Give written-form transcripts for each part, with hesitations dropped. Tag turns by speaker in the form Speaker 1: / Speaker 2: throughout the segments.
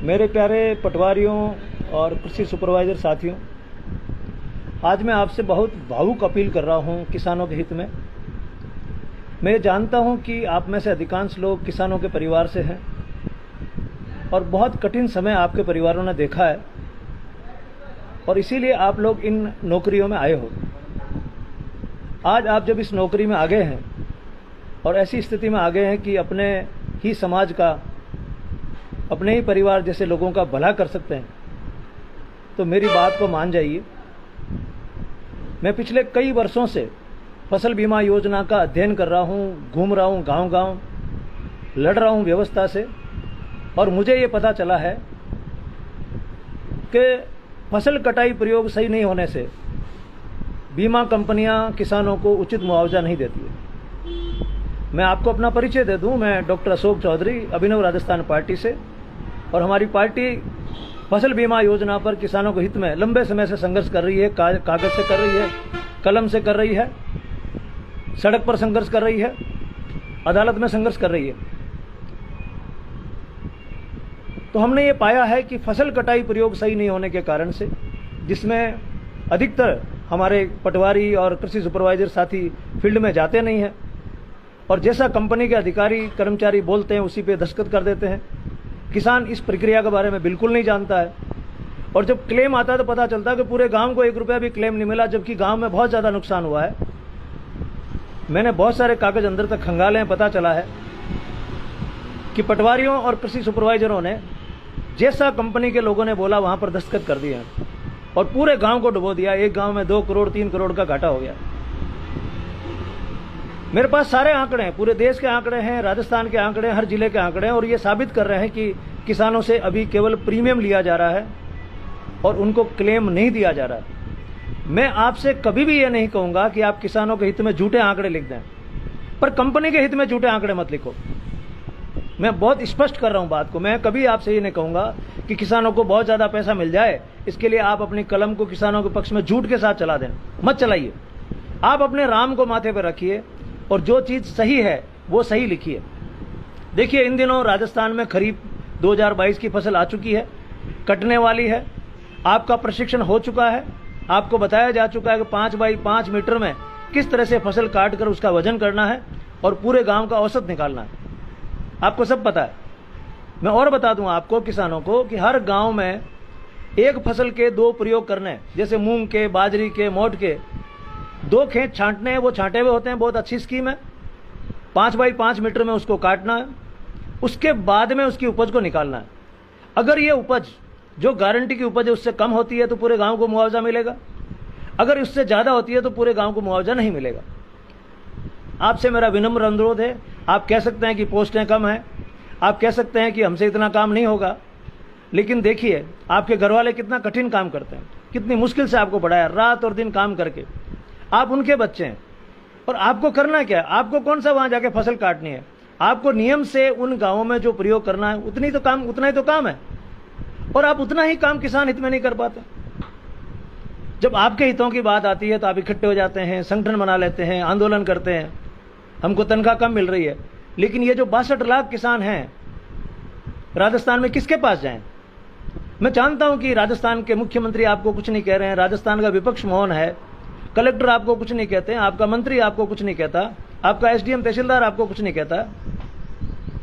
Speaker 1: मेरे प्यारे पटवारियों और कृषि सुपरवाइजर साथियों, आज मैं आपसे बहुत भावुक अपील कर रहा हूं किसानों के हित में। मैं जानता हूं कि आप में से अधिकांश लोग किसानों के परिवार से हैं और बहुत कठिन समय आपके परिवारों ने देखा है और इसीलिए आप लोग इन नौकरियों में आए हो। आज आप जब इस नौकरी में आ गए हैं और ऐसी स्थिति में आ गए हैं कि अपने ही समाज का, अपने ही परिवार जैसे लोगों का भला कर सकते हैं, तो मेरी बात को मान जाइए। मैं पिछले कई वर्षों से फसल बीमा योजना का अध्ययन कर रहा हूँ, घूम रहा हूँ गांव-गांव, लड़ रहा हूँ व्यवस्था से, और मुझे ये पता चला है कि फसल कटाई प्रयोग सही नहीं होने से बीमा कंपनियां किसानों को उचित मुआवजा नहीं देती है। मैं आपको अपना परिचय दे दूं, मैं डॉक्टर अशोक चौधरी, अभिनव राजस्थान पार्टी से, और हमारी पार्टी फसल बीमा योजना पर किसानों के हित में लंबे समय से संघर्ष कर रही है। कागज से कर रही है, कलम से कर रही है, सड़क पर संघर्ष कर रही है, अदालत में संघर्ष कर रही है। तो हमने ये पाया है कि फसल कटाई प्रयोग सही नहीं होने के कारण से, जिसमें अधिकतर हमारे पटवारी और कृषि सुपरवाइजर साथी फील्ड में जाते नहीं हैं और जैसा कंपनी के अधिकारी कर्मचारी बोलते हैं उसी पे दस्तखत कर देते हैं। किसान इस प्रक्रिया के बारे में बिल्कुल नहीं जानता है और जब क्लेम आता है तो पता चलता है कि पूरे गांव को 1 रुपया भी क्लेम नहीं मिला, जबकि गांव में बहुत ज़्यादा नुकसान हुआ है। मैंने बहुत सारे कागज अंदर तक खंगाले हैं, पता चला है कि पटवारियों और कृषि सुपरवाइजरों ने जैसा कंपनी के लोगों ने बोला वहां पर दस्तखत कर दिए हैं और पूरे गांव को डुबो दिया। एक गांव में 2 करोड़ 3 करोड़ का घाटा हो गया। मेरे पास सारे आंकड़े हैं, पूरे देश के आंकड़े हैं, राजस्थान के आंकड़े, हर जिले के आंकड़े हैं, और ये साबित कर रहे हैं कि किसानों से अभी केवल प्रीमियम लिया जा रहा है और उनको क्लेम नहीं दिया जा रहा है। मैं आपसे कभी भी ये नहीं कहूंगा कि आप किसानों के हित में झूठे आंकड़े लिख दें, पर कंपनी के हित में झूठे आंकड़े मत लिखो। मैं बहुत स्पष्ट कर रहा हूं बात को। मैं कभी आपसे ये नहीं कहूंगा कि किसानों को बहुत ज्यादा पैसा मिल जाए, इसके लिए आप अपनी कलम को किसानों के पक्ष में झूठ के साथ चला दें। मत चलाइए। आप अपने राम को माथे पर रखिए और जो चीज सही है वो सही लिखिए। देखिए, इन दिनों राजस्थान में खरीफ 2022 की फसल आ चुकी है, कटने वाली है। आपका प्रशिक्षण हो चुका है, आपको बताया जा चुका है कि 5 बाई 5 मीटर में किस तरह से फसल काट कर उसका वजन करना है और पूरे गांव का औसत निकालना है। आपको सब पता है। मैं और बता दूं आपको, किसानों को, कि हर गांव में एक फसल के 2 प्रयोग करने हैं। जैसे मूंग के, बाजरी के, मोट के 2 खेत छांटने हैं, वो छांटे हुए होते हैं। बहुत अच्छी स्कीम है। 5 बाई 5 मीटर में उसको काटना है, उसके बाद में उसकी उपज को निकालना है। अगर ये उपज जो गारंटी की उपज है उससे कम होती है तो पूरे गांव को मुआवजा मिलेगा, अगर उससे ज्यादा होती है तो पूरे गांव को मुआवजा नहीं मिलेगा। आपसे मेरा विनम्र अनुरोध है। आप कह सकते हैं कि पोस्टें कम हैं, आप कह सकते हैं कि हमसे इतना काम नहीं होगा, लेकिन देखिए आपके घर वाले कितना कठिन काम करते हैं, कितनी मुश्किल से आपको पढ़ाया, रात और दिन काम करके। आप उनके बच्चे हैं और आपको करना क्या है? आपको कौन सा वहां जाके फसल काटनी है? आपको नियम से उन गांवों में जो प्रयोग करना है उतना ही तो काम है, और आप उतना ही काम किसान हित में नहीं कर पाते। जब आपके हितों की बात आती है तो आप इकट्ठे हो जाते हैं, संगठन बना लेते हैं, आंदोलन करते हैं, हमको तनख्वाह कम मिल रही है। लेकिन ये जो 62 लाख किसान हैं राजस्थान में, किसके पास जाएं? मैं जानता हूं कि राजस्थान के मुख्यमंत्री आपको कुछ नहीं कह रहे हैं, राजस्थान का विपक्ष मौन है, कलेक्टर आपको कुछ नहीं कहते हैं, आपका मंत्री आपको कुछ नहीं कहता, आपका एसडीएम तहसीलदार आपको कुछ नहीं कहता।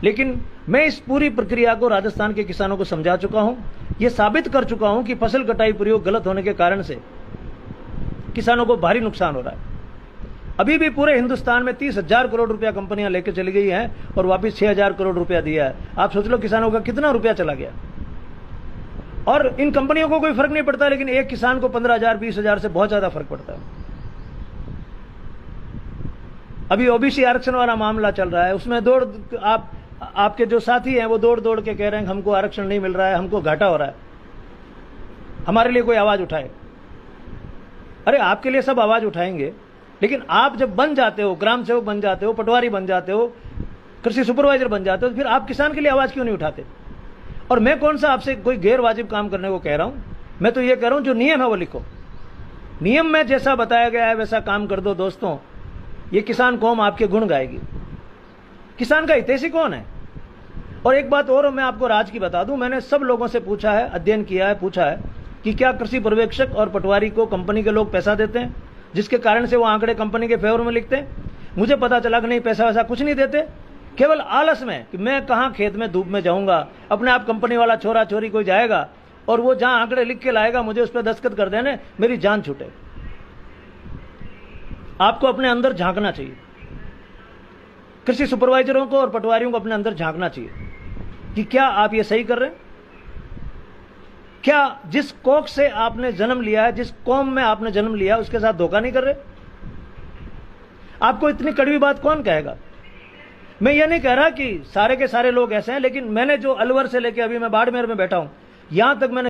Speaker 1: लेकिन मैं इस पूरी प्रक्रिया को राजस्थान के किसानों को समझा चुका हूं, ये साबित कर चुका हूं कि फसल कटाई प्रयोग गलत होने के कारण से किसानों को भारी नुकसान हो रहा है। अभी भी पूरे हिंदुस्तान में 30,000 करोड़ रुपया कंपनियां लेकर चली गई हैं और वापिस 6,000 करोड़ रुपया दिया है। आप सोच लो किसानों का कितना रुपया चला गया। और इन कंपनियों को कोई फर्क नहीं पड़ता, लेकिन एक किसान को 15,000 20,000 से बहुत ज्यादा फर्क पड़ता है। अभी ओबीसी आरक्षण वाला मामला चल रहा है, उसमें आपके जो साथी हैं वो दौड़ के कह रहे हैं हमको आरक्षण नहीं मिल रहा है, हमको घाटा हो रहा है, हमारे लिए कोई आवाज उठाए। अरे आपके लिए सब आवाज उठाएंगे, लेकिन आप जब बन जाते हो, ग्राम सेवक बन जाते हो, पटवारी बन जाते हो, कृषि सुपरवाइजर बन जाते हो, तो फिर आप किसान के लिए आवाज क्यों नहीं उठाते? और मैं कौन सा आपसे कोई गैर वाजिब काम करने को कह रहा हूं? मैं तो ये कह रहा हूं जो नियम है वो लिखो। नियम में जैसा बताया गया है वैसा काम कर दो दोस्तों, ये किसान कौम आपके गुण गाएगी। किसान का हितैषी कौन है? और एक बात और मैं आपको राज की बता दूं, मैंने सब लोगों से पूछा है, अध्ययन किया है, पूछा है कि क्या कृषि पर्यवेक्षक और पटवारी को कंपनी के लोग पैसा देते हैं, जिसके कारण से वो आंकड़े कंपनी के फेवर में लिखते हैं। मुझे पता चला कि नहीं, पैसा वैसा कुछ नहीं देते, केवल आलस में कि मैं कहां खेत में धूप में जाऊंगा। अपने आप कंपनी वाला छोरा छोरी कोई जाएगा और वो जहां आंकड़े लिख के लाएगा, मुझे उस पर दस्तखत कर देने, मेरी जान छूटे। आपको अपने अंदर झांकना चाहिए, कृषि सुपरवाइजरों को और पटवारियों को अपने अंदर झांकना चाहिए कि क्या आप ये सही कर रहे हैं, क्या जिस कोख से आपने जन्म लिया है, जिस कौम में आपने जन्म लिया, उसके साथ धोखा नहीं कर रहे। आपको इतनी कड़वी बात कौन कहेगा। मैं ये नहीं कह रहा कि सारे के सारे लोग ऐसे हैं, लेकिन मैंने जो अलवर से लेकर अभी मैं बाड़मेर में बैठा हूं, यहां तक मैंने